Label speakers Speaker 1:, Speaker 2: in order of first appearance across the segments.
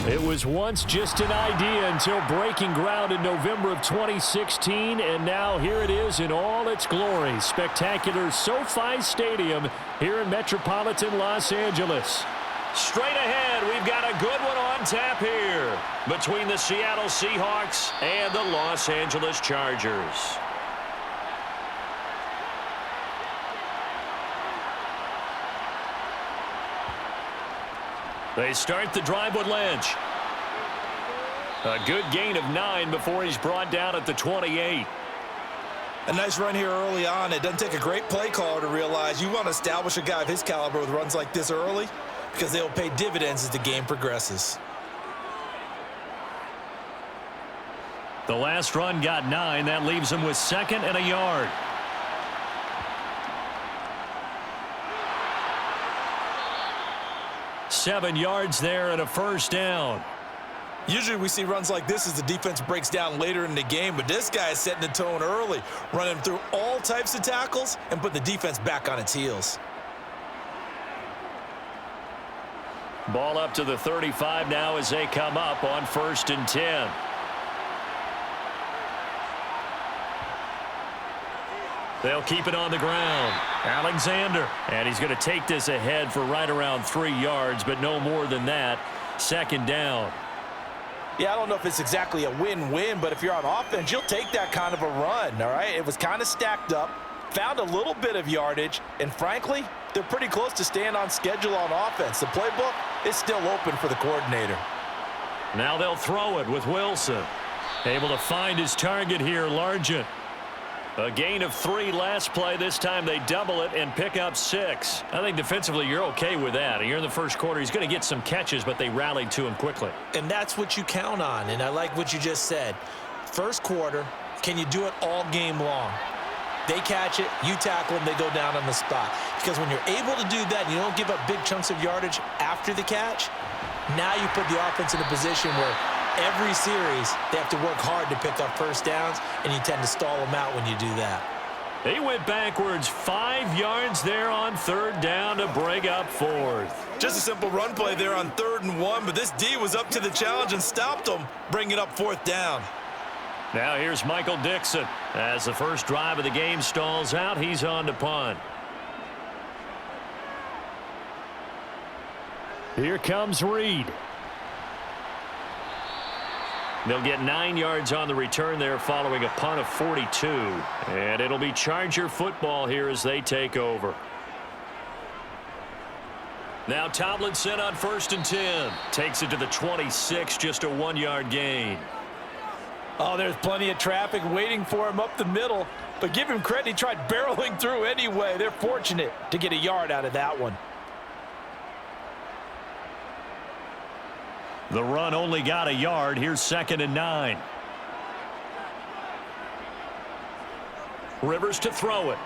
Speaker 1: It was once just an idea until breaking ground in November of 2016, and now here it is in all its glory. Spectacular SoFi Stadium here in metropolitan Los Angeles. Straight ahead, we've got a good one on tap here between the Seattle Seahawks and the Los Angeles Chargers. They start the drive with Lynch. A good gain of 9 before he's brought down at the 28.
Speaker 2: A nice run here early on. It doesn't take a great play caller to realize you want to establish a guy of his caliber with runs like this early because they'll pay dividends as the game progresses.
Speaker 1: The last run got 9. That leaves him with 2nd and a yard. Seven yards there and a first down.
Speaker 2: Usually we see runs like this as the defense breaks down later in the game, but this guy is setting the tone early, running through all types of tackles and put the defense back on its heels.
Speaker 1: Ball up to the 35 now as they come up on 1st and 10. They'll keep it on the ground. Alexander. And he's going to take this ahead for right around 3 yards, but no more than that. 2nd down.
Speaker 2: Yeah, I don't know if it's exactly a win-win, but if you're on offense, you'll take that kind of a run, all right? It was kind of stacked up, found a little bit of yardage, and frankly, they're pretty close to staying on schedule on offense. The playbook is still open for the coordinator.
Speaker 1: Now they'll throw it with Wilson. Able to find his target here, Largent. A gain of 3 last play. This time they double it and pick up 6. I think defensively you're okay with that. You're in the first quarter. He's going to get some catches, but they rallied to him quickly.
Speaker 2: And that's what you count on, and I like what you just said. First quarter, can you do it all game long? They catch it, you tackle them, they go down on the spot. Because when you're able to do that and you don't give up big chunks of yardage after the catch, now you put the offense in a position where every series, they have to work hard to pick up first downs, and you tend to stall them out when you do that.
Speaker 1: They went backwards 5 yards there on 3rd down to break up 4th.
Speaker 2: Just a simple run play there on 3rd and 1, but this D was up to the challenge and stopped them, bringing up 4th down.
Speaker 1: Now here's Michael Dixon. As the first drive of the game stalls out, he's on to punt. Here comes Reed. They'll get 9 yards on the return there following a punt of 42. And it'll be Charger football here as they take over. Now Tomlinson on 1st and 10. Takes it to the 26, just a 1-yard gain.
Speaker 2: Oh, there's plenty of traffic waiting for him up the middle. But give him credit, he tried barreling through anyway. They're fortunate to get a yard out of that one.
Speaker 1: The run only got a yard. Here's 2nd and 9. Rivers to throw it.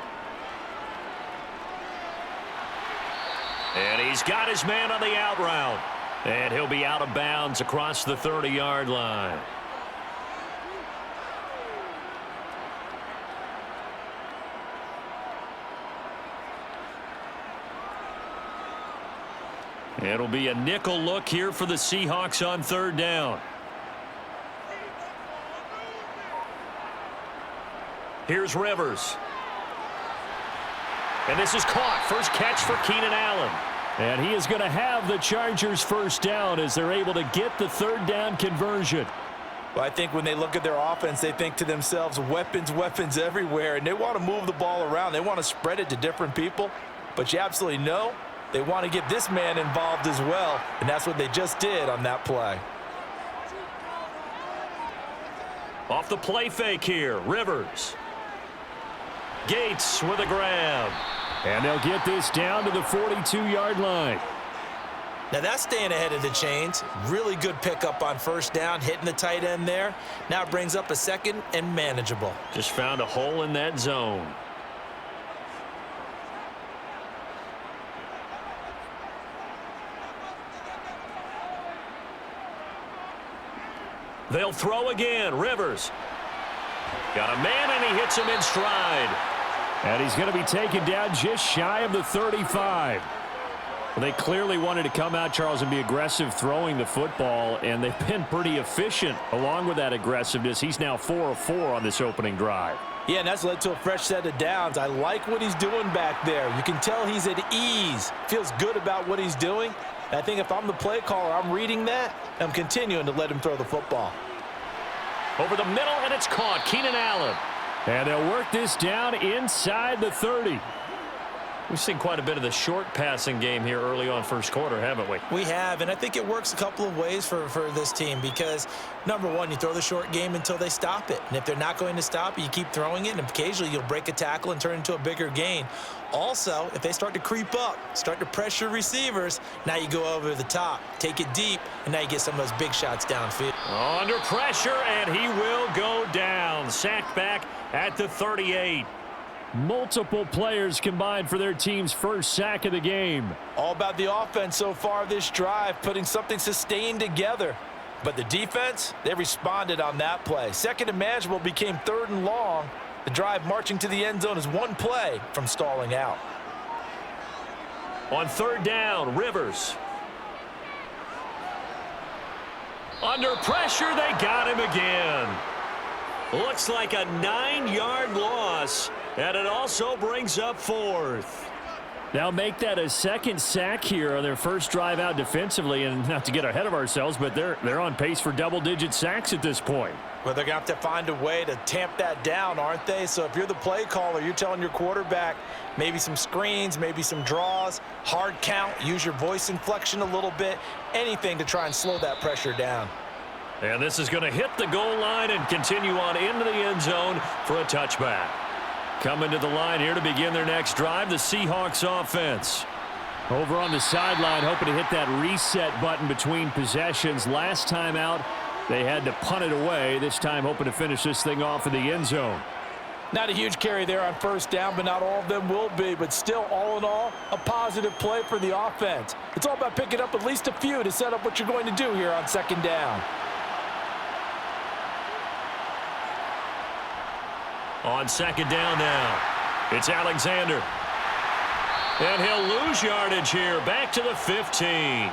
Speaker 1: And he's got his man on the out route. And he'll be out of bounds across the 30-yard line. It'll be a nickel look here for the Seahawks on 3rd down. Here's Rivers. And this is caught. First catch for Keenan Allen. And he is going to have the Chargers first down as they're able to get the 3rd down conversion.
Speaker 2: Well, I think when they look at their offense, they think to themselves, weapons, weapons everywhere. And they want to move the ball around. They want to spread it to different people. But you absolutely know they want to get this man involved as well, and that's what they just did on that play.
Speaker 1: Off the play fake here, Rivers. Gates with a grab. And they'll get this down to the 42-yard line.
Speaker 2: Now that's staying ahead of the chains. Really good pickup on 1st down, hitting the tight end there. Now it brings up a 2nd and manageable.
Speaker 1: Just found a hole in that zone. They'll throw again. Rivers. Got a man, and he hits him in stride. And he's going to be taken down just shy of the 35. Well, they clearly wanted to come out, Charles, and be aggressive throwing the football, and they've been pretty efficient along with that aggressiveness. He's now 4 of 4 on this opening drive.
Speaker 2: Yeah, and that's led to a fresh set of downs. I like what he's doing back there. You can tell he's at ease, feels good about what he's doing. And I think if I'm the play caller, I'm reading that, and I'm continuing to let him throw the football.
Speaker 1: Over the middle, and it's caught. Keenan Allen. And they'll work this down inside the 30. We've seen quite a bit of the short passing game here early on first quarter, haven't we?
Speaker 2: We have, and I think it works a couple of ways for this team because, number one, you throw the short game until they stop it. And if they're not going to stop it, you keep throwing it, and occasionally you'll break a tackle and turn into a bigger gain. Also, if they start to creep up, start to pressure receivers, now you go over the top, take it deep, and now you get some of those big shots downfield.
Speaker 1: Under pressure, and he will go down. Sacked back at the 38. Multiple players combined for their team's first sack of the game.
Speaker 2: All about the offense so far this drive, putting something sustained together. But the defense, they responded on that play. Second and manageable became 3rd and long. The drive marching to the end zone is one play from stalling out.
Speaker 1: On 3rd down, Rivers. Under pressure, they got him again. Looks like a 9-yard loss, and it also brings up 4th. Now make that a second sack here on their first drive out defensively, and not to get ahead of ourselves, but they're on pace for double-digit sacks at this point.
Speaker 2: Well, they're going to have to find a way to tamp that down, aren't they? So if you're the play caller, you're telling your quarterback maybe some screens, maybe some draws, hard count, use your voice inflection a little bit, anything to try and slow that pressure down.
Speaker 1: And this is going to hit the goal line and continue on into the end zone for a touchback. Coming to the line here to begin their next drive, the Seahawks offense. Over on the sideline, hoping to hit that reset button between possessions. Last time out, they had to punt it away. This time hoping to finish this thing off in the end zone.
Speaker 2: Not a huge carry there on first down, but not all of them will be. But still, all in all, a positive play for the offense. It's all about picking up at least a few to set up what you're going to do here on 2nd down.
Speaker 1: On 2nd down now, it's Alexander. And he'll lose yardage here, back to the 15.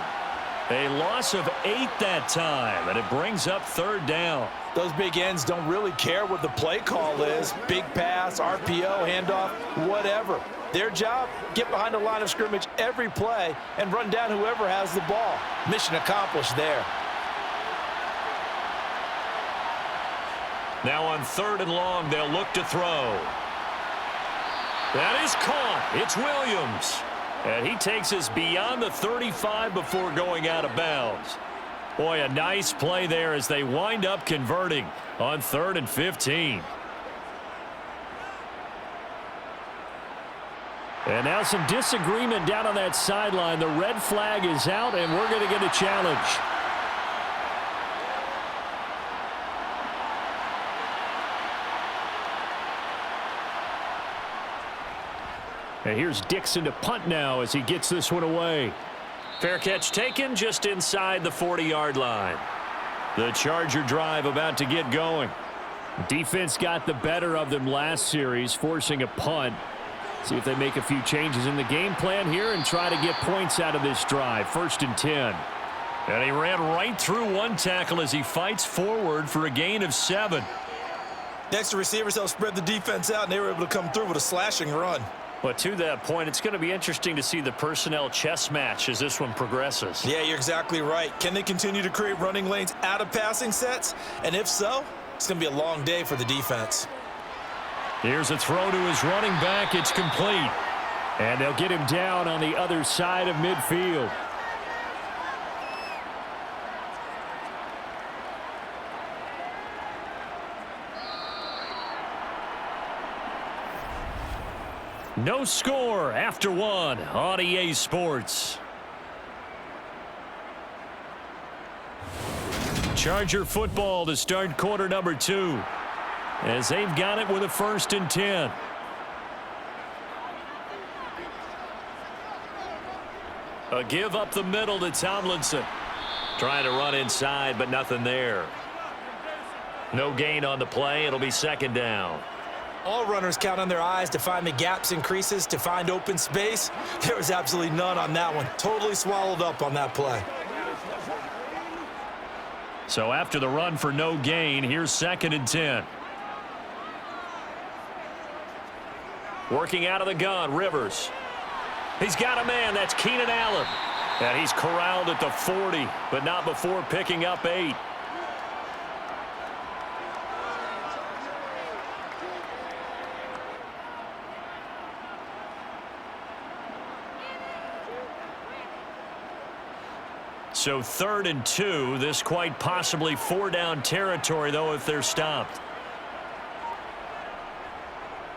Speaker 1: A loss of 8 that time, and it brings up 3rd down.
Speaker 2: Those big ends don't really care what the play call is. Big pass, RPO, handoff, whatever. Their job, get behind the line of scrimmage every play and run down whoever has the ball. Mission accomplished there.
Speaker 1: Now on 3rd and long, they'll look to throw. That is caught. It's Williams. And he takes us beyond the 35 before going out of bounds. Boy, a nice play there as they wind up converting on 3rd and 15. And now some disagreement down on that sideline. The red flag is out, and we're going to get a challenge. And here's Dixon to punt now as he gets this one away. Fair catch taken just inside the 40-yard line. The Charger drive about to get going. Defense got the better of them last series, forcing a punt. See if they make a few changes in the game plan here and try to get points out of this drive. 1st and 10. And he ran right through one tackle as he fights forward for a gain of 7.
Speaker 2: Next to receivers, they'll spread the defense out, and they were able to come through with a slashing run.
Speaker 1: But to that point, it's going to be interesting to see the personnel chess match as this one progresses.
Speaker 2: Yeah, you're exactly right. Can they continue to create running lanes out of passing sets? And if so, it's going to be a long day for the defense.
Speaker 1: Here's a throw to his running back. It's complete. And they'll get him down on the other side of midfield. No score after 1 on EA Sports. Charger football to start quarter number 2. As they've got it with a 1st and 10. A give up the middle to Tomlinson. Trying to run inside, but nothing there. No gain on the play. It'll be 2nd down.
Speaker 2: All runners count on their eyes to find the gaps and creases, to find open space. There was absolutely none on that one. Totally swallowed up on that play.
Speaker 1: So after the run for no gain, here's 2nd and 10. Working out of the gun, Rivers. He's got a man. That's Keenan Allen. And he's corralled at the 40, but not before picking up 8. So 3rd and 2. This quite possibly 4-down territory, though, if they're stopped.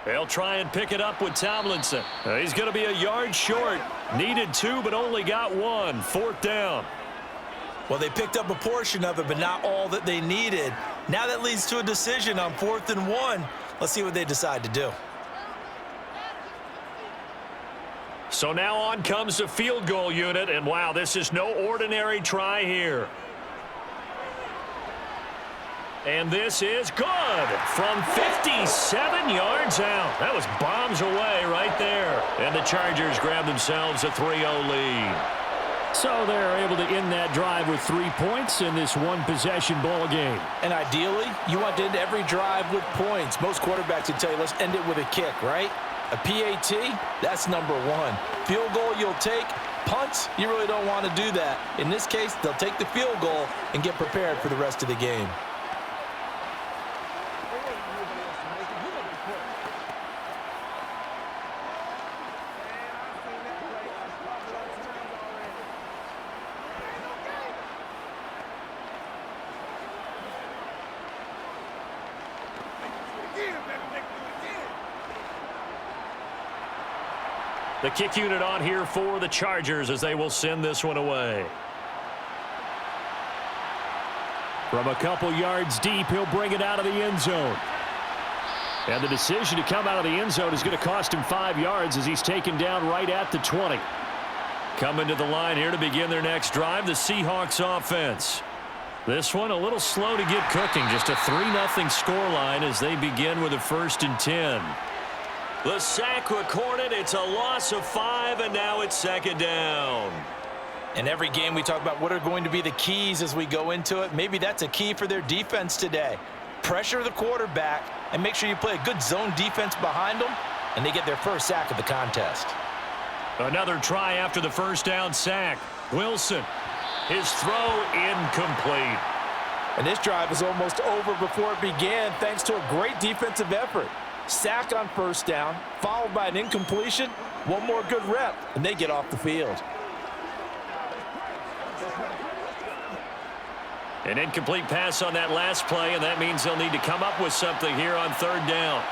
Speaker 1: They'll try and pick it up with Tomlinson. He's going to be a yard short. Needed 2, but only got 1. 4th down.
Speaker 2: Well, they picked up a portion of it, but not all that they needed. Now that leads to a decision on 4th and 1. Let's see what they decide to do.
Speaker 1: So now on comes the field goal unit, and wow, this is no ordinary try here. And this is good from 57 yards out. That was bombs away right there. And the Chargers grab themselves a 3-0 lead. So they're able to end that drive with 3 points in this one-possession ball game.
Speaker 2: And ideally, you want to end every drive with points. Most quarterbacks would tell you, let's end it with a kick, right? A PAT, that's number 1. Field goal you'll take. Punts, you really don't want to do that. In this case, they'll take the field goal and get prepared for the rest of the game.
Speaker 1: The kick unit on here for the Chargers as they will send this one away. From a couple yards deep, he'll bring it out of the end zone. And the decision to come out of the end zone is going to cost him 5 yards as he's taken down right at the 20. Coming to the line here to begin their next drive, the Seahawks offense. This one a little slow to get cooking. Just a 3-0 scoreline as they begin with a 1st and 10. The sack recorded. It's a loss of 5, and now it's 2nd down.
Speaker 2: In every game, we talk about what are going to be the keys as we go into it. Maybe that's a key for their defense today. Pressure the quarterback and make sure you play a good zone defense behind them, and they get their first sack of the contest.
Speaker 1: Another try after the 1st down sack. Wilson, his throw incomplete.
Speaker 2: And this drive was almost over before it began thanks to a great defensive effort. Sack on 1st down, followed by an incompletion. One more good rep, and they get off the field.
Speaker 1: An incomplete pass on that last play, and that means they'll need to come up with something here on 3rd down.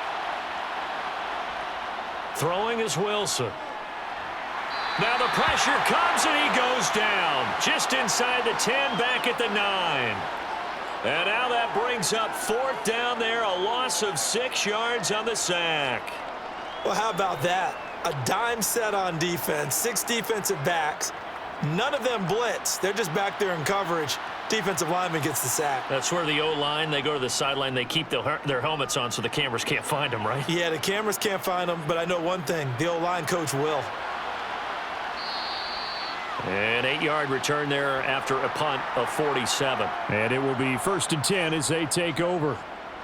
Speaker 1: Throwing is Wilson. Now the pressure comes, and he goes down. Just inside the 10, back at the 9. And now that brings up 4th down there, a loss of 6 yards on the sack.
Speaker 2: Well, how about that? A dime set on defense, 6 defensive backs. None of them blitz. They're just back there in coverage. Defensive lineman gets the sack.
Speaker 1: That's where the O-line, they go to the sideline, they keep their helmets on so the cameras can't find them, right?
Speaker 2: Yeah, the cameras can't find them, but I know one thing, the O-line coach will.
Speaker 1: An 8-yard return there after a punt of 47. And it will be 1st and 10 as they take over.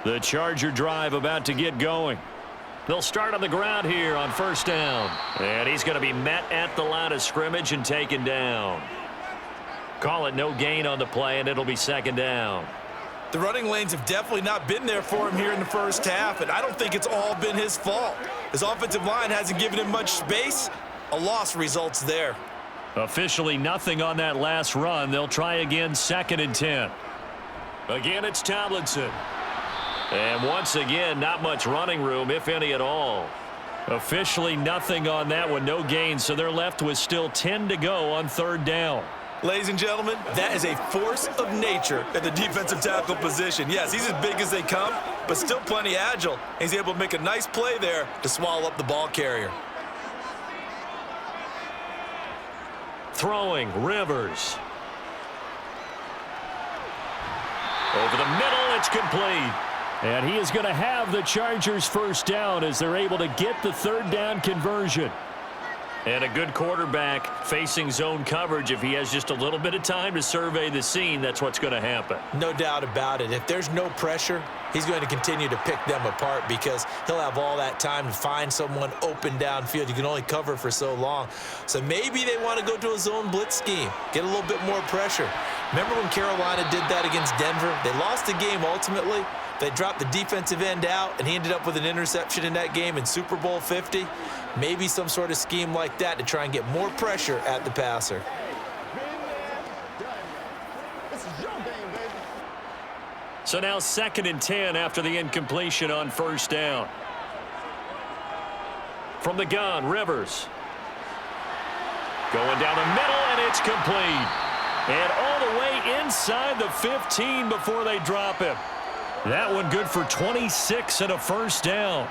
Speaker 1: The Charger drive about to get going. They'll start on the ground here on 1st down. And he's going to be met at the line of scrimmage and taken down. Call it no gain on the play, and it'll be 2nd down.
Speaker 2: The running lanes have definitely not been there for him here in the 1st half, and I don't think it's all been his fault. His offensive line hasn't given him much space. A loss results there.
Speaker 1: Officially nothing on that last run. They'll try again 2nd and 10. Again, it's Tomlinson. And once again, not much running room, if any at all. Officially nothing on that one, no gain, so they're left with still 10 to go on 3rd down.
Speaker 2: Ladies and gentlemen, that is a force of nature at the defensive tackle position. Yes, he's as big as they come, but still plenty agile. He's able to make a nice play there to swallow up the ball carrier.
Speaker 1: Throwing, Rivers. Over the middle, it's complete. And he is going to have the Chargers first down as they're able to get the third down conversion. And a good quarterback facing zone coverage. If he has just a little bit of time to survey the scene, that's what's going to happen.
Speaker 2: No doubt about it. If there's no pressure, he's going to continue to pick them apart because he'll have all that time to find someone open downfield. You can only cover for so long. So maybe they want to go to a zone blitz scheme, get a little bit more pressure. Remember when Carolina did that against Denver? They lost the game ultimately. They dropped the defensive end out, and he ended up with an interception in that game in Super Bowl 50. Maybe some sort of scheme like that to try and get more pressure at the passer.
Speaker 1: So now 2nd and 10 after the incompletion on first down. From the gun, Rivers. Going down the middle, and it's complete. And all the way inside the 15 before they drop him. That one good for 26 and a first down.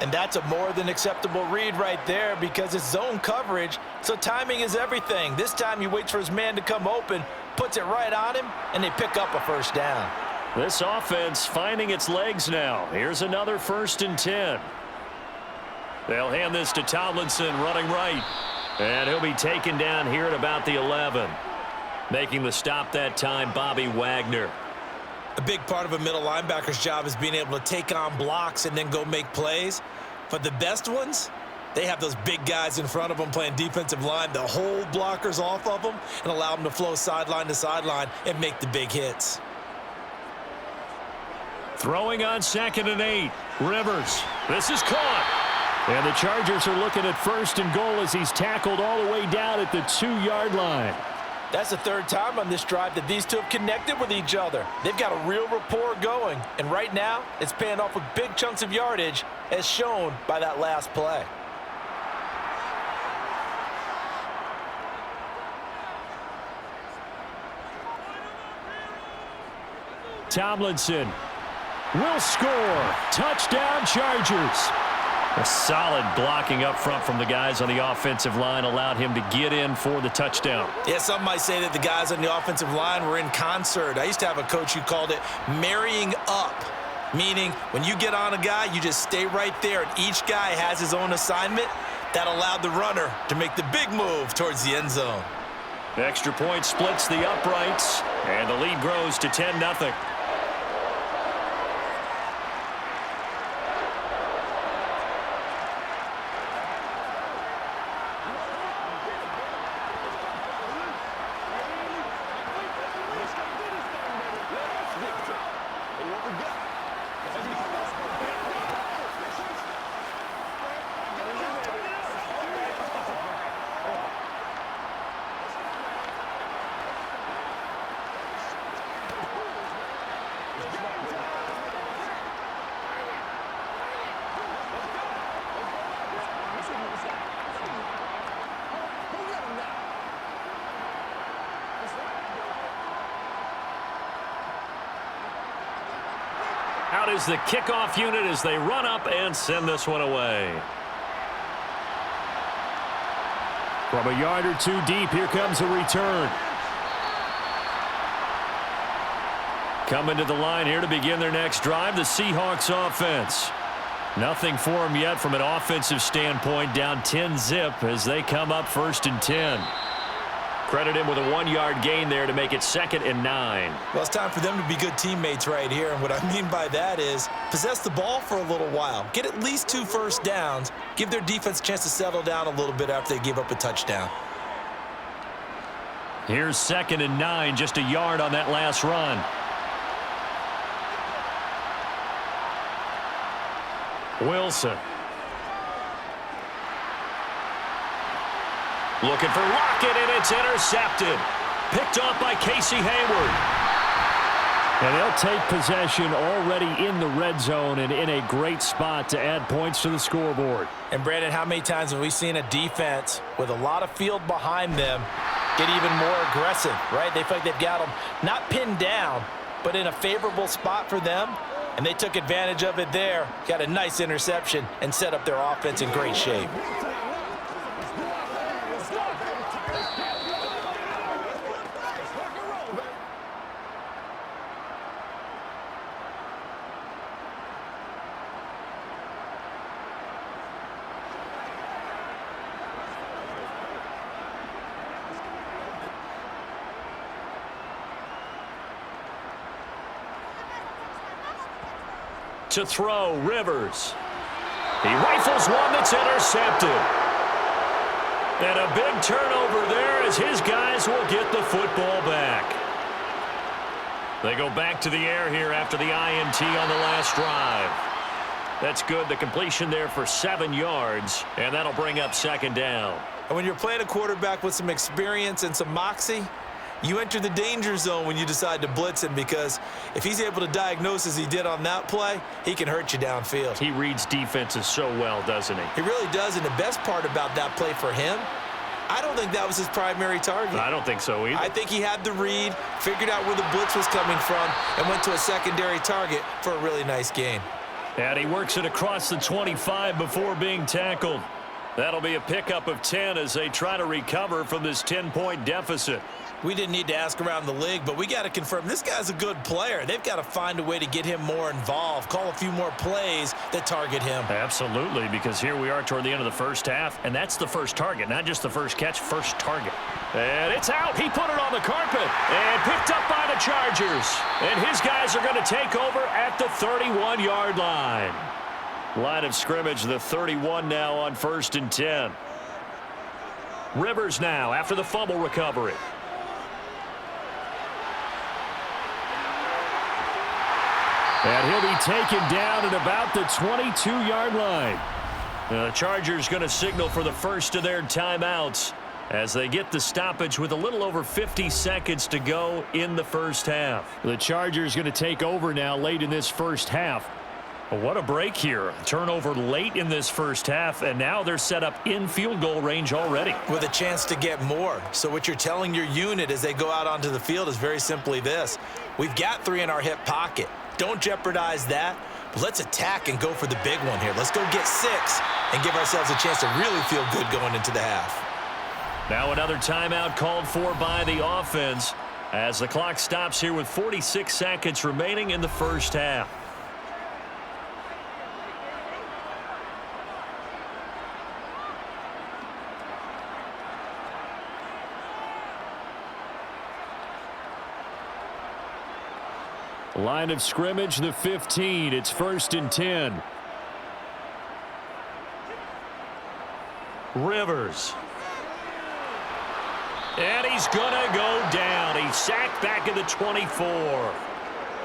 Speaker 2: And that's a more than acceptable read right there because it's zone coverage, so timing is everything. This time he waits for his man to come open, puts it right on him, and they pick up a first down.
Speaker 1: This offense finding its legs now. Here's another 1st and 10. They'll hand this to Tomlinson running right. And he'll be taken down here at about the 11. Making the stop that time, Bobby Wagner.
Speaker 2: A big part of a middle linebacker's job is being able to take on blocks and then go make plays. But the best ones, they have those big guys in front of them playing defensive line to hold blockers off of them and allow them to flow sideline to sideline and make the big hits.
Speaker 1: Throwing on 2nd and 8. Rivers. This is caught. And the Chargers are looking at 1st and goal as he's tackled all the way down at the 2-yard line.
Speaker 2: That's the 3rd time on this drive that these two have connected with each other. They've got a real rapport going. And right now, it's paying off with big chunks of yardage as shown by that last play.
Speaker 1: Tomlinson will score. Touchdown, Chargers. A solid blocking up front from the guys on the offensive line allowed him to get in for the touchdown.
Speaker 2: Yeah, some might say that the guys on the offensive line were in concert. I used to have a coach who called it marrying up, meaning when you get on a guy, you just stay right there, and each guy has his own assignment. That allowed the runner to make the big move towards the end zone.
Speaker 1: The extra point splits the uprights, and the lead grows to 10-0. Out is the kickoff unit as they run up and send this one away. From a yard or two deep, here comes a return. Coming to the line here to begin their next drive, the Seahawks offense. Nothing for them yet from an offensive standpoint, down 10-zip as they come up 1st and 10. Credit him with a 1-yard gain there to make it 2nd and 9.
Speaker 2: Well, it's time for them to be good teammates right here. And what I mean by that is possess the ball for a little while. Get at least 2 first downs. Give their defense a chance to settle down a little bit after they give up a touchdown.
Speaker 1: Here's 2nd and 9, just a yard on that last run. Wilson. Looking for Lockett, and it's intercepted. Picked off by Casey Hayward. And they'll take possession already in the red zone and in a great spot to add points to the scoreboard.
Speaker 2: And, Brandon, how many times have we seen a defense with a lot of field behind them get even more aggressive, right? They feel like they've got them not pinned down, but in a favorable spot for them. And they took advantage of it there, got a nice interception, and set up their offense in great shape.
Speaker 1: To throw, Rivers. He rifles one that's intercepted. And a big turnover there as his guys will get the football back. They go back to the air here after the INT on the last drive. That's good. The completion there for 7 yards, and that'll bring up second down.
Speaker 2: And when you're playing a quarterback with some experience and some moxie, you enter the danger zone when you decide to blitz him, because if he's able to diagnose as he did on that play, he can hurt you downfield.
Speaker 1: He reads defenses so well, doesn't he?
Speaker 2: He really does, and the best part about that play for him, I don't think that was his primary target.
Speaker 1: I don't think so either.
Speaker 2: I think he had the read, figured out where the blitz was coming from, and went to a secondary target for a really nice gain.
Speaker 1: And he works it across the 25 before being tackled. That'll be a pickup of 10 as they try to recover from this 10-point deficit.
Speaker 2: We didn't need to ask around the league, but we got to confirm this guy's a good player. They've got to find a way to get him more involved, call a few more plays that target him.
Speaker 1: Absolutely, because here we are toward the end of the first half, and that's the first target, not just the first catch, first target. And it's out. He put it on the carpet and picked up by the Chargers. And his guys are going to take over at the 31-yard line. Line of scrimmage, the 31 now on 1st and 10. Rivers now after the fumble recovery. And he'll be taken down at about the 22-yard line. The Chargers going to signal for the first of their timeouts as they get the stoppage with a little over 50 seconds to go in the first half. The Chargers going to take over now late in this first half. Well, what a break here. Turnover late in this first half, and now they're set up in field goal range already.
Speaker 2: With a chance to get more. So what you're telling your unit as they go out onto the field is very simply this. We've got 3 in our hip pocket. Don't jeopardize that. But let's attack and go for the big one here. Let's go get 6 and give ourselves a chance to really feel good going into the half.
Speaker 1: Now another timeout called for by the offense as the clock stops here with 46 seconds remaining in the first half. Line of scrimmage, the 15. It's 1st and 10. Rivers. And he's going to go down. He's sacked back at the 24.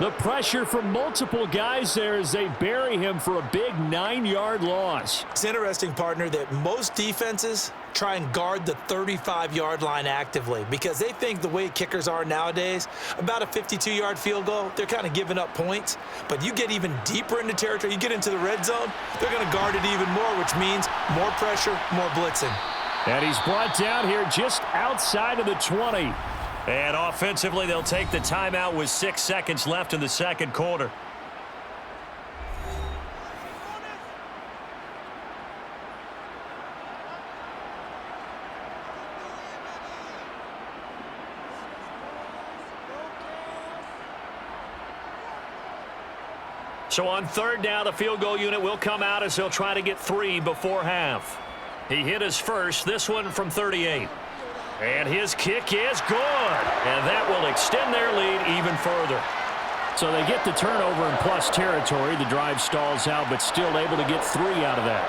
Speaker 1: The pressure from multiple guys there as they bury him for a big 9-yard loss.
Speaker 2: It's interesting, partner, that most defenses try and guard the 35-yard line actively because they think the way kickers are nowadays, about a 52-yard field goal, they're kind of giving up points. But you get even deeper into territory, you get into the red zone, they're going to guard it even more, which means more pressure, more blitzing.
Speaker 1: And he's brought down here just outside of the 20. And offensively, they'll take the timeout with 6 seconds left in the second quarter. So on 3rd down, the field goal unit will come out as they'll try to get 3 before half. He hit his first, this one from 38. And his kick is good. And that will extend their lead even further. So they get the turnover in plus territory. The drive stalls out, but still able to get 3 out of that.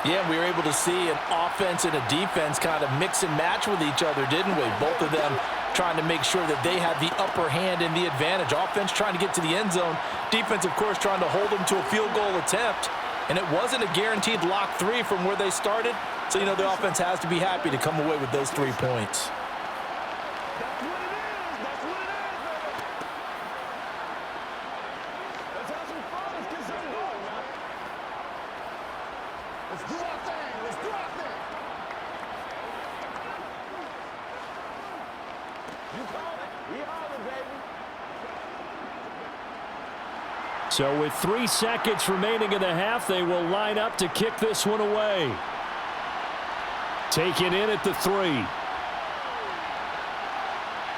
Speaker 3: Yeah, we were able to see an offense and a defense kind of mix and match with each other, didn't we? Both of them trying to make sure that they have the upper hand and the advantage. Offense trying to get to the end zone. Defense, of course, trying to hold them to a field goal attempt. And it wasn't a guaranteed lock 3 from where they started. So, you know, the offense has to be happy to come away with those 3 points.
Speaker 1: So with 3 seconds remaining in the half, they will line up to kick this one away. Taken in at the 3.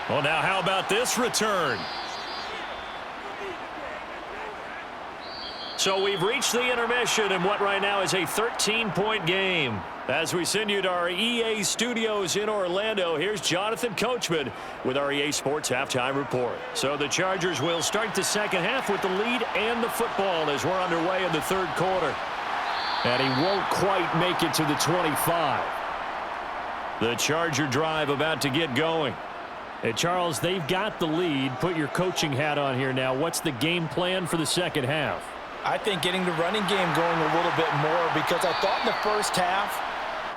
Speaker 1: Well, now how about this return? So we've reached the intermission in what right now is a 13-point game. As we send you to our EA studios in Orlando, here's Jonathan Coachman with our EA Sports Halftime Report. So the Chargers will start the second half with the lead and the football as we're underway in the third quarter. And he won't quite make it to the 25. The Charger drive about to get going. Hey, Charles, they've got the lead. Put your coaching hat on here now. What's the game plan for the second half?
Speaker 3: I think getting the running game going a little bit more, because I thought in the first half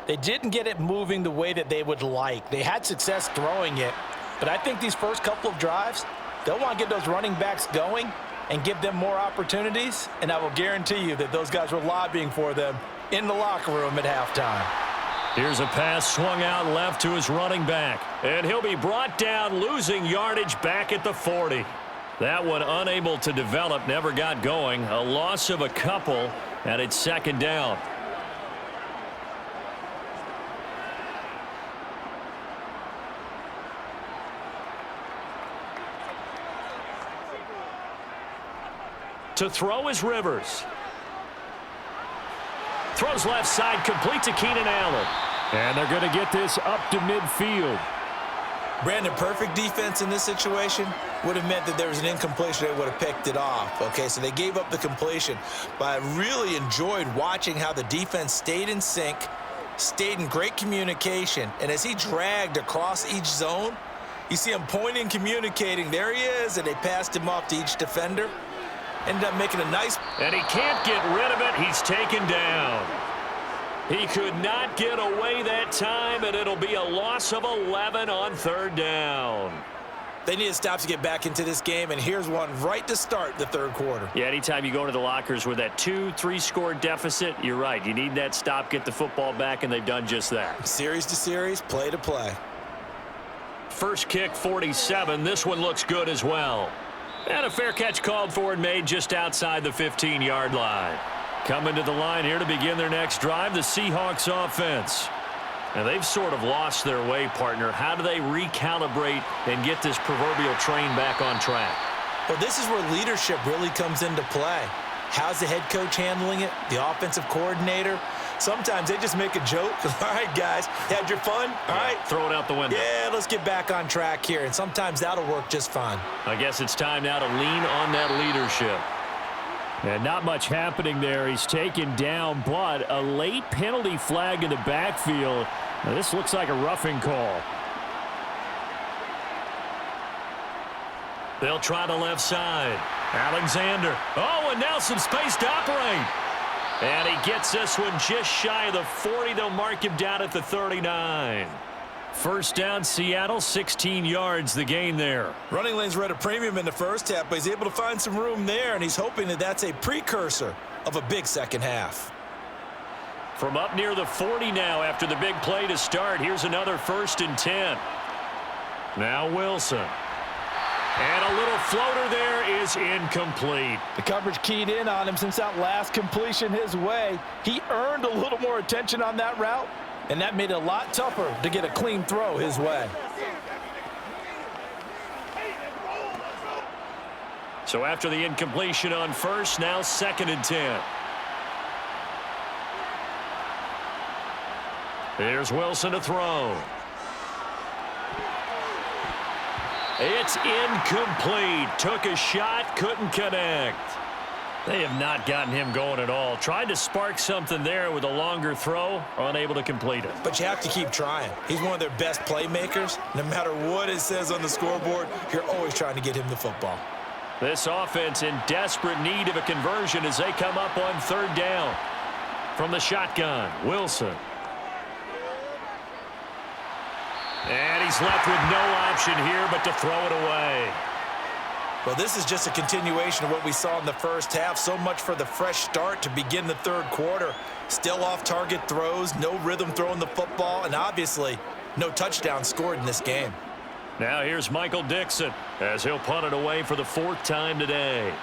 Speaker 3: they didn't get it moving the way that they would like. They had success throwing it, but I think these first couple of drives, they'll want to get those running backs going and give them more opportunities, and I will guarantee you that those guys were lobbying for them in the locker room at halftime.
Speaker 1: Here's a pass swung out left to his running back, and he'll be brought down, losing yardage back at the 40. That one unable to develop, never got going. A loss of a couple, and it's second down. To throw is Rivers. Throws left side, complete to Keenan Allen. And they're going to get this up to midfield.
Speaker 2: Brandon, perfect defense in this situation would have meant that there was an incompletion. They would have picked it off. Okay, so they gave up the completion. But I really enjoyed watching how the defense stayed in sync, stayed in great communication. And as he dragged across each zone, you see him pointing, communicating. There he is, and they passed him off to each defender. Ended up making a nice...
Speaker 1: And he can't get rid of it. He's taken down. He could not get away that time, and it'll be a loss of 11 on third down.
Speaker 2: They need to stop to get back into this game, and here's one right to start the third quarter.
Speaker 1: Yeah, anytime you go into the lockers with that 2-3 score deficit, you're right. You need that stop, get the football back, and they've done just that.
Speaker 2: Series to series, play to play.
Speaker 1: First kick, 47. This one looks good as well. And a fair catch called for and made just outside the 15-yard line. Coming to the line here to begin their next drive, the Seahawks offense. And they've sort of lost their way, partner. How do they recalibrate and get this proverbial train back on track?
Speaker 2: Well, this is where leadership really comes into play. How's the head coach handling it? The offensive coordinator? Sometimes they just make a joke. All right, guys, had your fun? All right.
Speaker 1: Throw it out the window.
Speaker 2: Yeah, let's get back on track here. And sometimes that'll work just fine.
Speaker 1: I guess it's time now to lean on that leadership. And not much happening there. He's taken down, but a late penalty flag in the backfield. Now, this looks like a roughing call. They'll try the left side. Alexander. Oh, and now some space to operate. And he gets this one just shy of the 40. They'll mark him down at the 39. First down, Seattle, 16 yards the gain there.
Speaker 2: Running lanes were at a premium in the first half, but he's able to find some room there, and he's hoping that that's a precursor of a big second half.
Speaker 1: From up near the 40 now after the big play to start. Here's another 1st and 10. Now Wilson. And a little floater there is incomplete.
Speaker 3: The coverage keyed in on him since that last completion his way. He earned a little more attention on that route, and that made it a lot tougher to get a clean throw his way.
Speaker 1: So after the incompletion on first, now 2nd and 10. Here's Wilson to throw. It's incomplete. Took a shot, couldn't connect. They have not gotten him going at all. Tried to spark something there with a longer throw, unable to complete it.
Speaker 2: But you have to keep trying. He's one of their best playmakers. No matter what it says on the scoreboard, you're always trying to get him the football.
Speaker 1: This offense in desperate need of a conversion as they come up on 3rd down. From the shotgun, Wilson. And he's left with no option here but to throw it away.
Speaker 2: Well, this is just a continuation of what we saw in the first half. So much for the fresh start to begin the third quarter. Still off-target throws, no rhythm throwing the football, and obviously no touchdown scored in this game.
Speaker 1: Now here's Michael Dixon as he'll punt it away for the 4th time today.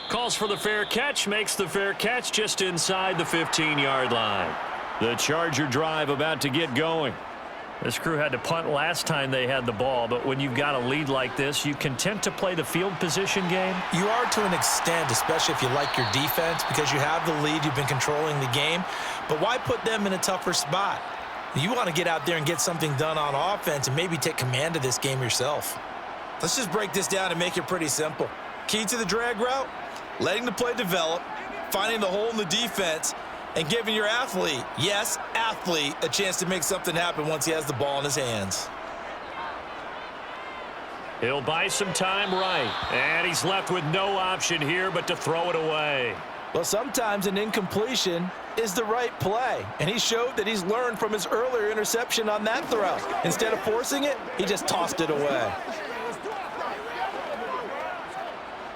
Speaker 1: Calls for the fair catch, makes the fair catch just inside the 15-yard line. The Charger drive about to get going. This crew had to punt last time they had the ball, but when you've got a lead like this, you content to play the field position game?
Speaker 2: You are to an extent, especially if you like your defense, because you have the lead, you've been controlling the game. But why put them in a tougher spot? You want to get out there and get something done on offense and maybe take command of this game yourself. Let's just break this down and make it pretty simple. Key to the drag route, letting the play develop, finding the hole in the defense, and giving your athlete, yes, athlete, a chance to make something happen once he has the ball in his hands.
Speaker 1: He'll buy some time right, and he's left with no option here but to throw it away.
Speaker 3: Well, sometimes an incompletion is the right play, and he showed that he's learned from his earlier interception on that throw. Instead of forcing it, he just tossed it away.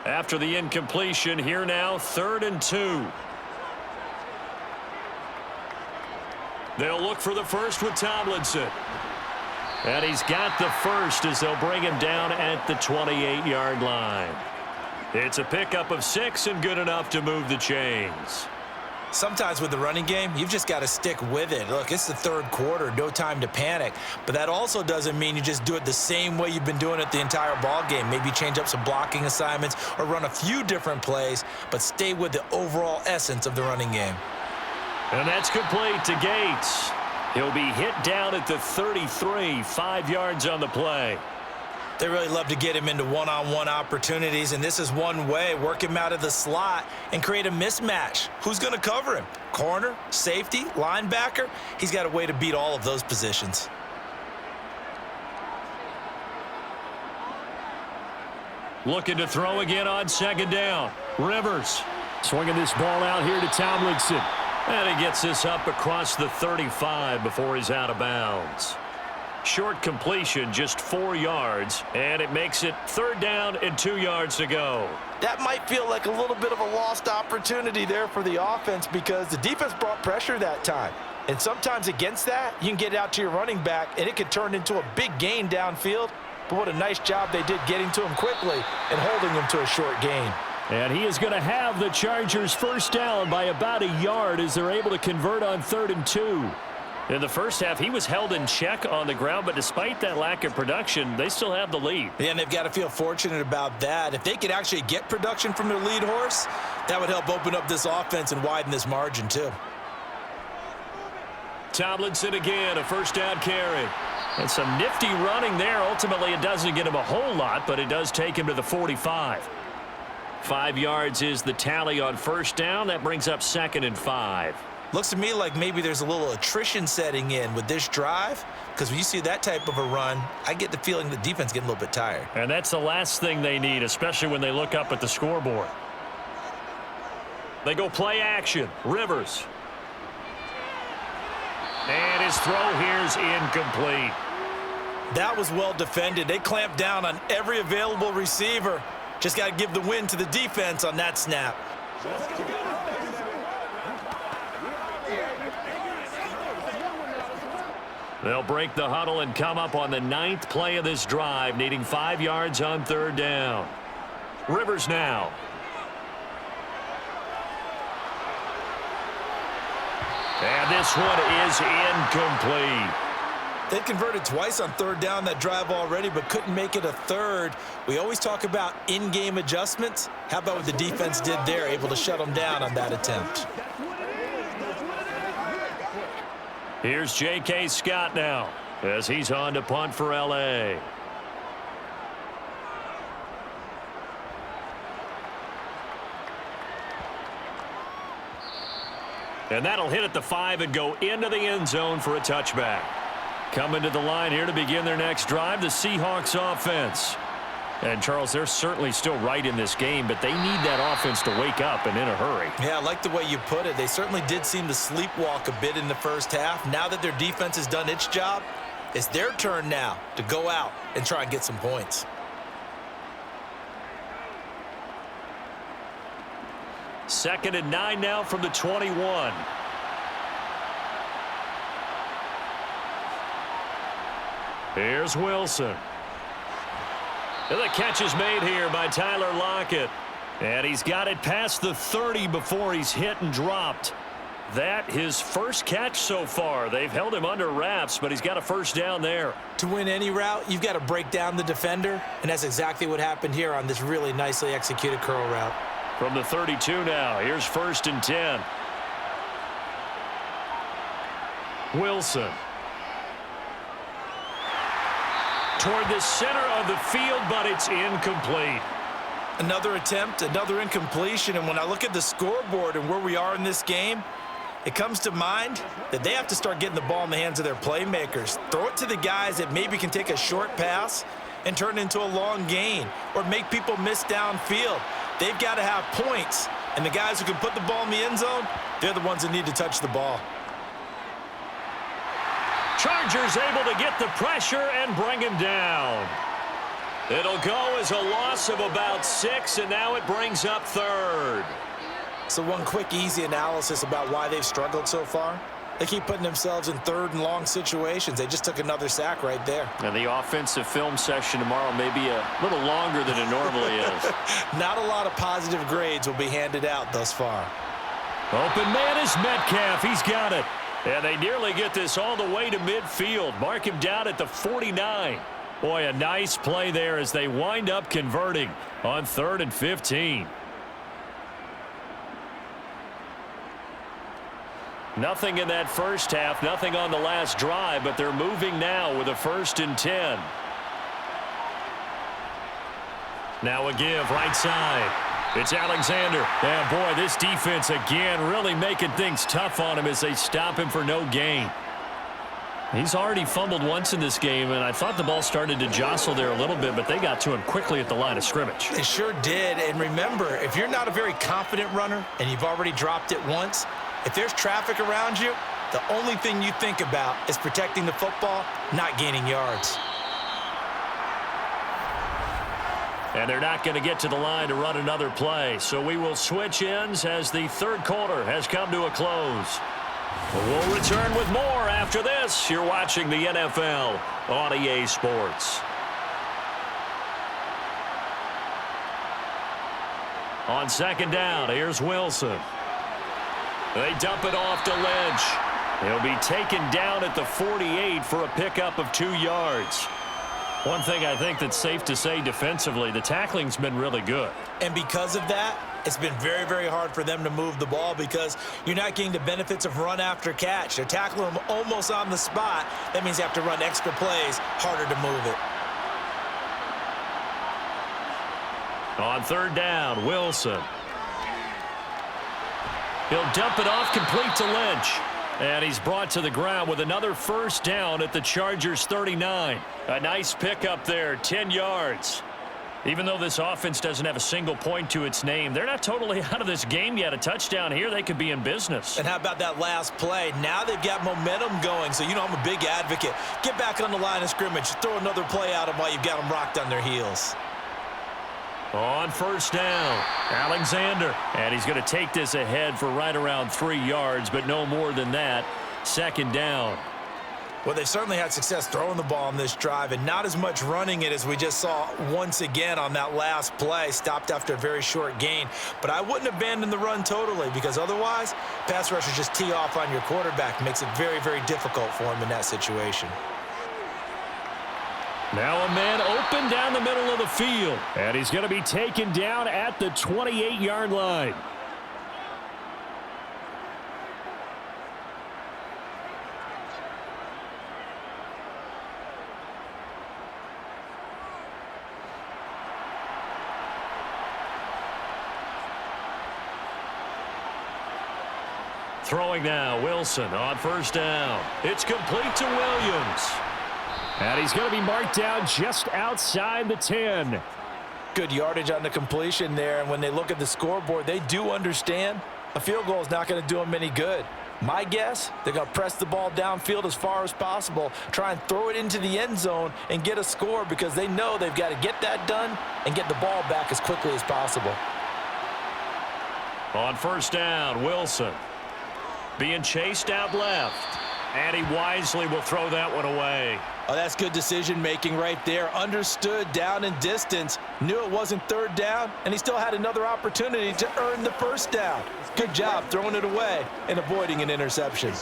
Speaker 1: After the incompletion, here now, 3rd and 2. They'll look for the first with Tomlinson. And he's got the first as they'll bring him down at the 28-yard line. It's a pickup of 6 and good enough to move the chains.
Speaker 2: Sometimes with the running game, you've just got to stick with it. Look, it's the 3rd quarter, no time to panic. But that also doesn't mean you just do it the same way you've been doing it the entire ball game. Maybe change up some blocking assignments or run a few different plays, but stay with the overall essence of the running game.
Speaker 1: And that's complete to Gates. He'll be hit down at the 33, 5 yards on the play.
Speaker 2: They really love to get him into one-on-one opportunities, and this is one way. Work him out of the slot and create a mismatch. Who's going to cover him? Corner, safety, linebacker? He's got a way to beat all of those positions.
Speaker 1: Looking to throw again on 2nd down. Rivers swinging this ball out here to Tomlinson. And he gets this up across the 35 before he's out of bounds. Short completion, just 4 yards, and it makes it 3rd down and 2 yards to go.
Speaker 3: That might feel like a little bit of a lost opportunity there for the offense because the defense brought pressure that time. And sometimes against that, you can get out to your running back, and it could turn into a big gain downfield. But what a nice job they did getting to him quickly and holding him to a short gain.
Speaker 1: And he is going to have the Chargers first down by about a yard as they're able to convert on 3rd and 2. In the first half, he was held in check on the ground, but despite that lack of production, they still have the lead.
Speaker 2: Yeah, and they've got to feel fortunate about that. If they could actually get production from their lead horse, that would help open up this offense and widen this margin too.
Speaker 1: Tomlinson again, a first down carry. And some nifty running there. Ultimately, it doesn't get him a whole lot, but it does take him to the 45. 5 yards is the tally on first down. That brings up 2nd and 5.
Speaker 2: Looks to me like maybe there's a little attrition setting in with this drive, because when you see that type of a run, I get the feeling the defense getting a little bit tired.
Speaker 1: And that's the last thing they need, especially when they look up at the scoreboard. They go play action. Rivers. And his throw here's incomplete.
Speaker 2: That was well defended. They clamped down on every available receiver. Just got to give the win to the defense on that snap.
Speaker 1: They'll break the huddle and come up on the 9th play of this drive, needing 5 yards on 3rd down. Rivers now. And this one is incomplete.
Speaker 2: They converted twice on 3rd down that drive already, but couldn't make it a 3rd. We always talk about in-game adjustments. How about what the defense did there, able to shut them down on that attempt?
Speaker 1: Here's J.K. Scott now as he's on to punt for L.A. And that'll hit at the 5 and go into the end zone for a touchback. Coming to the line here to begin their next drive, the Seahawks offense. And, Charles, they're certainly still right in this game, but they need that offense to wake up and in a hurry.
Speaker 2: Yeah, I like the way you put it. They certainly did seem to sleepwalk a bit in the first half. Now that their defense has done its job, it's their turn now to go out and try and get some points.
Speaker 1: Second and 9 now from the 21. Here's Wilson. And the catch is made here by Tyler Lockett. And he's got it past the 30 before he's hit and dropped. That his first catch so far. They've held him under wraps, but he's got a first down there.
Speaker 2: To win any route, you've got to break down the defender, and that's exactly what happened here on this really nicely executed curl route.
Speaker 1: From the 32 now, here's 1st and 10. Wilson. Toward the center of the field, but it's incomplete.
Speaker 2: Another attempt, another incompletion, and when I look at the scoreboard and where we are in this game, it comes to mind that they have to start getting the ball in the hands of their playmakers. Throw it to the guys that maybe can take a short pass and turn it into a long gain or make people miss downfield. They've got to have points, and the guys who can put the ball in the end zone, they're the ones that need to touch the ball.
Speaker 1: Chargers able to get the pressure and bring him down. It'll go as a loss of about 6, and now it brings up 3rd.
Speaker 2: So one quick, easy analysis about why they've struggled so far. They keep putting themselves in 3rd and long situations. They just took another sack right there.
Speaker 1: And the offensive film session tomorrow may be a little longer than it normally is.
Speaker 2: Not a lot of positive grades will be handed out thus far.
Speaker 1: Open man is Metcalf. He's got it. And they nearly get this all the way to midfield. Mark him down at the 49. Boy, a nice play there as they wind up converting on 3rd and 15. Nothing in that first half, nothing on the last drive, but they're moving now with a 1st and 10. Now a give right side. It's Alexander. Yeah, boy, this defense again really making things tough on him as they stop him for no gain. He's already fumbled once in this game, and I thought the ball started to jostle there a little bit, but they got to him quickly at the line of scrimmage.
Speaker 2: They sure did, and remember, if you're not a very confident runner and you've already dropped it once, if there's traffic around you, the only thing you think about is protecting the football, not gaining yards.
Speaker 1: And they're not going to get to the line to run another play, so we will switch ends as the 3rd quarter has come to a close. We'll return with more after this. You're watching the NFL on EA Sports. On 2nd down, here's Wilson. They dump it off to Lynch. He'll be taken down at the 48 for a pickup of 2 yards. One thing I think that's safe to say defensively, the tackling's been really good.
Speaker 2: And because of that, it's been very, very hard for them to move the ball because you're not getting the benefits of run after catch. They're tackling them almost on the spot. That means you have to run extra plays, harder to move it.
Speaker 1: On 3rd down, Wilson. He'll dump it off complete to Lynch. And he's brought to the ground with another 1st down at the Chargers 39. A nice pickup there, 10 yards. Even though this offense doesn't have a single point to its name, they're not totally out of this game yet. A touchdown here, they could be in business.
Speaker 2: And how about that last play? Now they've got momentum going, so you know I'm a big advocate. Get back on the line of scrimmage. Throw another play out of while you've got them rocked on their heels.
Speaker 1: On 1st down, Alexander. And he's going to take this ahead for right around 3 yards, but no more than that. 2nd down.
Speaker 2: Well, they've certainly had success throwing the ball on this drive and not as much running it as we just saw once again on that last play. Stopped after a very short gain. But I wouldn't abandon the run totally because otherwise, pass rushers just tee off on your quarterback. Makes it very, very difficult for him in that situation.
Speaker 1: Now a man open down the middle of the field. And he's going to be taken down at the 28-yard line. Throwing now, Wilson on 1st down. It's complete to Williams. And he's going to be marked down just outside the 10.
Speaker 2: Good yardage on the completion there, and when they look at the scoreboard, they do understand a field goal is not going to do them any good. My guess, they're going to press the ball downfield as far as possible, try and throw it into the end zone and get a score because they know they've got to get that done and get the ball back as quickly as possible.
Speaker 1: On 1st down, Wilson being chased out left. And he wisely will throw that one away.
Speaker 2: Oh, that's good decision-making right there. Understood down and distance. Knew it wasn't third down, and he still had another opportunity to earn the first down. Good job throwing it away and avoiding an interception.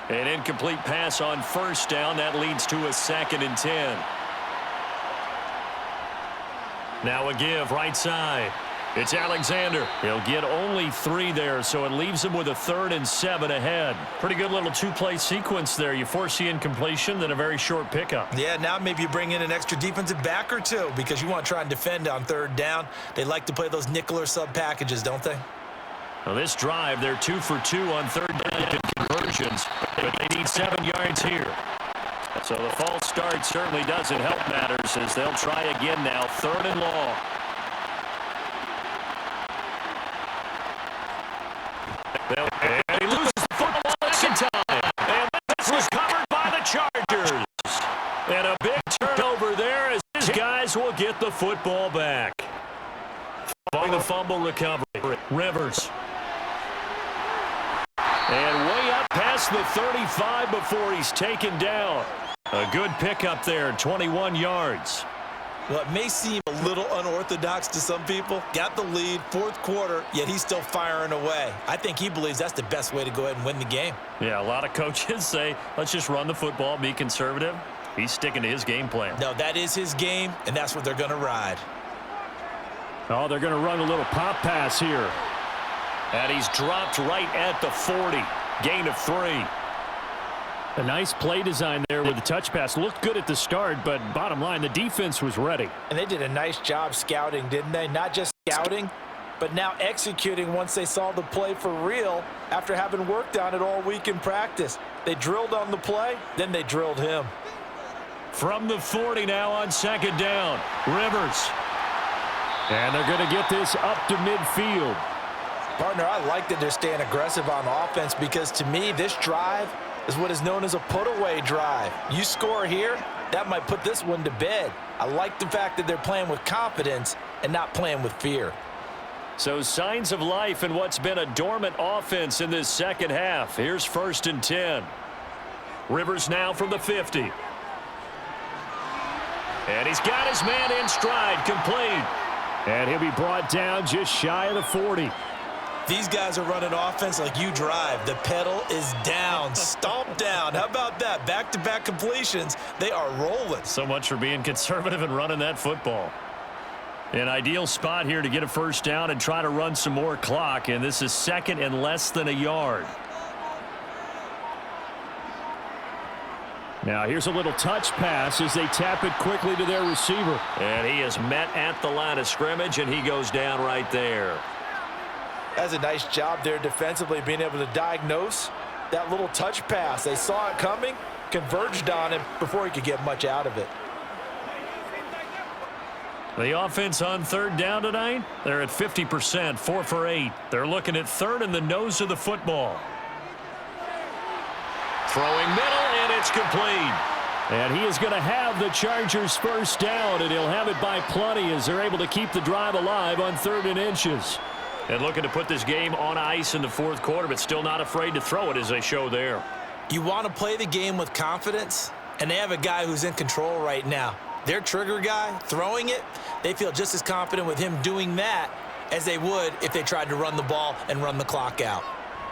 Speaker 1: An incomplete pass on first down. That leads to a 2nd and 10. Now a give right side. It's Alexander. He'll get only 3 there, so it leaves him with a 3rd and 7 ahead. Pretty good little 2-play sequence there. You force the incompletion, then a very short pickup.
Speaker 2: Yeah, now maybe you bring in an extra defensive back or 2 because you want to try and defend on 3rd down. They like to play those nickel or sub packages, don't they?
Speaker 1: Well, this drive, they're 2 for 2 on 3rd down conversions, but they need 7 yards here. So the false start certainly doesn't help matters as they'll try again now, 3rd and long. And he loses the football a second time. And that's recovered by the Chargers. And a big turnover there as these guys will get the football back. Following the fumble recovery, Rivers. And way up past the 35 before he's taken down. A good pickup there, 21 yards.
Speaker 2: Well, it may seem a little unorthodox to some people. Got the lead, 4th quarter, yet he's still firing away. I think he believes that's the best way to go ahead and win the game.
Speaker 1: Yeah, a lot of coaches say, let's just run the football, be conservative. He's sticking to his game plan.
Speaker 2: No, that is his game, and that's what they're going to ride.
Speaker 1: Oh, they're going to run a little pop pass here. And he's dropped right at the 40. Gain of 3. A nice play design there with the touch pass. Looked good at the start, but bottom line, the defense was ready.
Speaker 3: And they did a nice job scouting, didn't they? Not just scouting, but now executing once they saw the play for real after having worked on it all week in practice. They drilled on the play, then they drilled him.
Speaker 1: From the 40 now on 2nd down. Rivers. And they're going to get this up to midfield.
Speaker 3: Partner, I like that they're staying aggressive on offense because to me, this drive is what is known as a put-away drive. You score here, that might put this one to bed. I like the fact that they're playing with confidence and not playing with fear.
Speaker 1: So signs of life in what's been a dormant offense in this second half. Here's 1st and 10. Rivers now from the 50. And he's got his man in stride, complete. And he'll be brought down just shy of the 40.
Speaker 2: These guys are running offense like you drive. The pedal is down, stomp down. How about that? Back-to-back completions. They are rolling.
Speaker 1: So much for being conservative and running that football. An ideal spot here to get a 1st down and try to run some more clock. And this is 2nd and less than a yard. Now here's a little touch pass as they tap it quickly to their receiver. And he is met at the line of scrimmage, and he goes down right there.
Speaker 3: That's a nice job there defensively, being able to diagnose that little touch pass. They saw it coming, converged on him before he could get much out of it.
Speaker 1: The offense on 3rd down tonight, they're at 50%, 4 for 8. They're looking at 3rd in the nose of the football. Throwing middle, and it's complete. And he is going to have the Chargers 1st down, and he'll have it by plenty as they're able to keep the drive alive on 3rd and inches. And looking to put this game on ice in the 4th quarter, but still not afraid to throw it as they show there.
Speaker 2: You want to play the game with confidence, and they have a guy who's in control right now. Their trigger guy, throwing it, they feel just as confident with him doing that as they would if they tried to run the ball and run the clock out.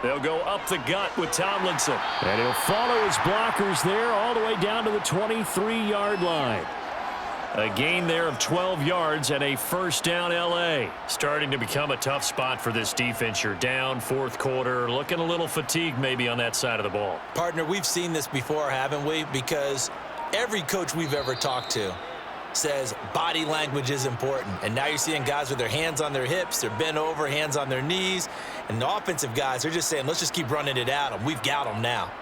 Speaker 1: They'll go up the gut with Tomlinson. And he'll follow his blockers there all the way down to the 23-yard line. A gain there of 12 yards and a 1st down L.A. Starting to become a tough spot for this defense. You're down 4th quarter, looking a little fatigued maybe on that side of the ball.
Speaker 2: Partner, we've seen this before, haven't we? Because every coach we've ever talked to says body language is important. And now you're seeing guys with their hands on their hips, they're bent over, hands on their knees. And the offensive guys, they're just saying, let's just keep running it at them. We've got them now.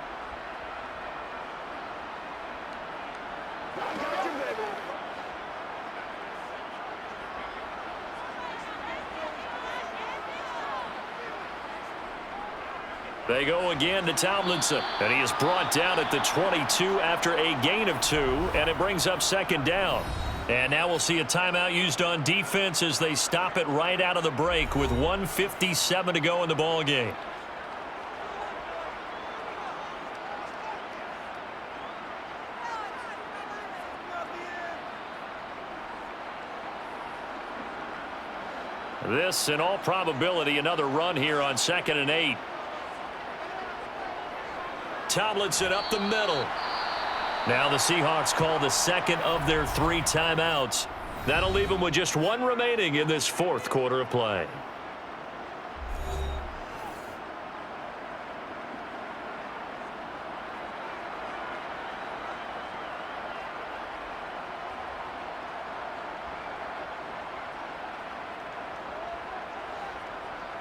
Speaker 1: They go again to Tomlinson, and he is brought down at the 22 after a gain of 2, and it brings up 2nd down. And now we'll see a timeout used on defense as they stop it right out of the break with 1:57 to go in the ball game. This, in all probability, another run here on 2nd and 8. Tomlinson up the middle. Now the Seahawks call the second of their 3 timeouts. That'll leave them with just 1 remaining in this 4th quarter of play.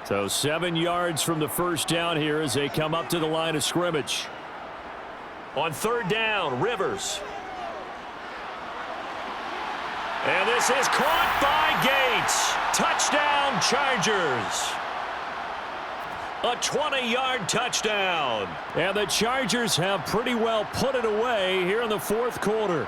Speaker 1: So 7 yards from the first down here as they come up to the line of scrimmage. On 3rd down, Rivers. And this is caught by Gates. Touchdown, Chargers. A 20-yard touchdown. And the Chargers have pretty well put it away here in the 4th quarter.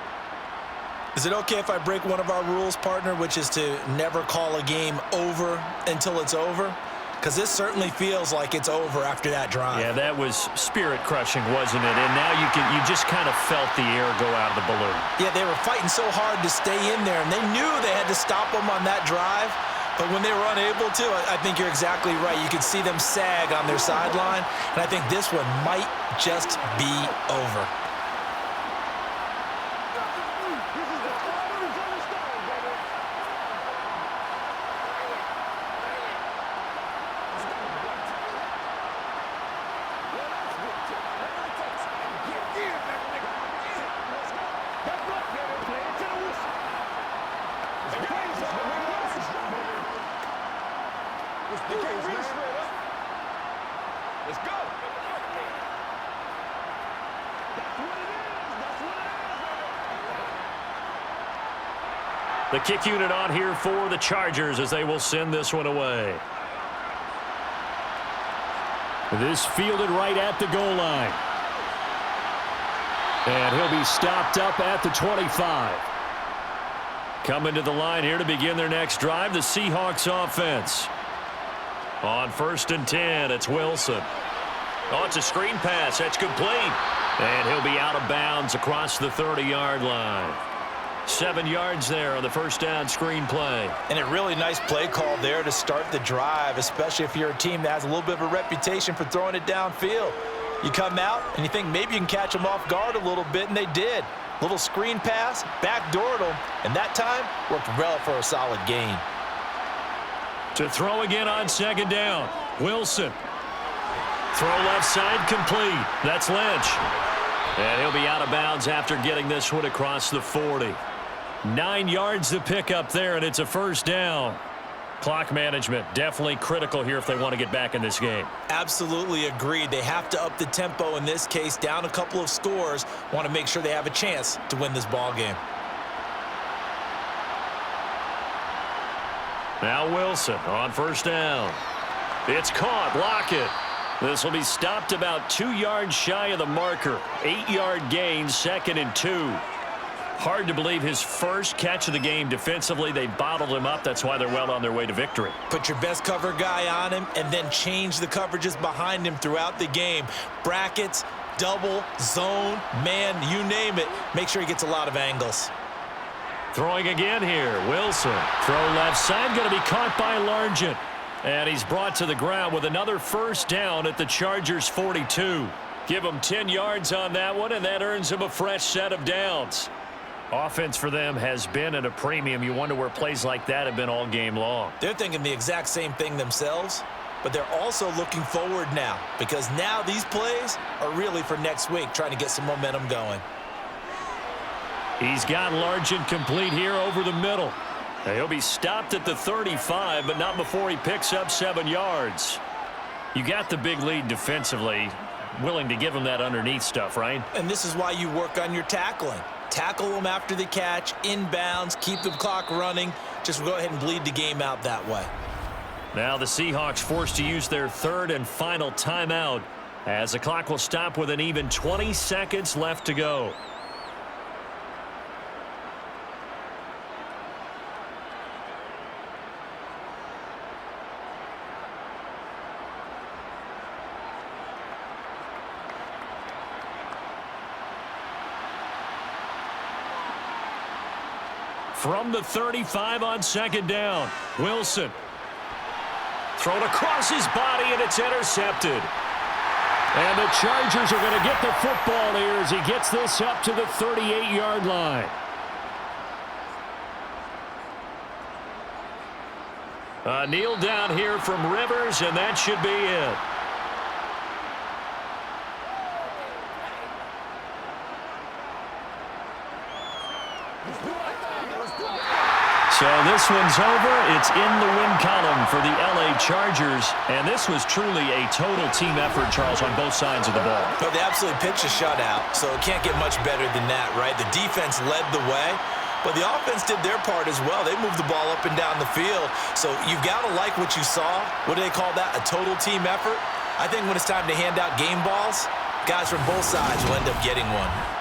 Speaker 2: Is it okay if I break one of our rules, partner, which is to never call a game over until it's over? Because this certainly feels like it's over after that drive.
Speaker 1: Yeah, that was spirit-crushing, wasn't it? And now you just kind of felt the air go out of the balloon.
Speaker 2: Yeah, they were fighting so hard to stay in there, and they knew they had to stop them on that drive. But when they were unable to, I think you're exactly right. You could see them sag on their sideline, and I think this one might just be over.
Speaker 1: The kick unit on here for the Chargers as they will send this one away. This fielded right at the goal line. And he'll be stopped up at the 25. Coming to the line here to begin their next drive, the Seahawks offense. On 1st and 10, it's Wilson. Oh, it's a screen pass. That's complete. And he'll be out of bounds across the 30-yard line. 7 yards there on the first down screen play.
Speaker 2: And a really nice play call there to start the drive, especially if you're a team that has a little bit of a reputation for throwing it downfield. You come out and you think maybe you can catch them off guard a little bit, and they did. Little screen pass, backdoored them, and that time worked well for a solid gain.
Speaker 1: To throw again on 2nd down, Wilson. Throw left side complete. That's Lynch. And he'll be out of bounds after getting this one across the 40. 9 yards to pick up there, and it's a first down. Clock management definitely critical here if they want to get back in this game.
Speaker 2: Absolutely agreed. They have to up the tempo in this case, down a couple of scores. Want to make sure they have a chance to win this ball game.
Speaker 1: Now Wilson on first down. It's caught. Lockett. This will be stopped about 2 yards shy of the marker. 8-yard gain, 2nd and 2. Hard to believe his first catch of the game defensively. They bottled him up. That's why they're well on their way to victory.
Speaker 2: Put your best cover guy on him and then change the coverages behind him throughout the game. Brackets, double, zone, man, you name it. Make sure he gets a lot of angles.
Speaker 1: Throwing again here. Wilson. Throw left side. Going to be caught by Largent. And he's brought to the ground with another first down at the Chargers 42. Give him 10 yards on that one, and that earns him a fresh set of downs. Offense for them has been at a premium. You wonder where plays like that have been all game long.
Speaker 2: They're thinking the exact same thing themselves, but they're also looking forward now because now these plays are really for next week, trying to get some momentum going.
Speaker 1: He's got Largent complete here over the middle. Now he'll be stopped at the 35, but not before he picks up 7 yards. You got the big lead defensively. Willing to give him that underneath stuff, right?
Speaker 2: And this is why you work on your tackling. Tackle them after the catch, inbounds, keep the clock running. Just go ahead and bleed the game out that way.
Speaker 1: Now the Seahawks forced to use their 3rd and final timeout as the clock will stop with an even 20 seconds left to go. From the 35 on 2nd down, Wilson. Thrown across his body, and it's intercepted. And the Chargers are going to get the football here as he gets this up to the 38-yard line. A kneel down here from Rivers, and that should be it. So this one's over. It's in the win column for the LA Chargers. And this was truly a total team effort, Charles, on both sides of the ball.
Speaker 2: Well, they absolutely pitched a shutout, so it can't get much better than that, right? The defense led the way, but the offense did their part as well. They moved the ball up and down the field. So you've got to like what you saw. What do they call that? A total team effort? I think when it's time to hand out game balls, guys from both sides will end up getting one.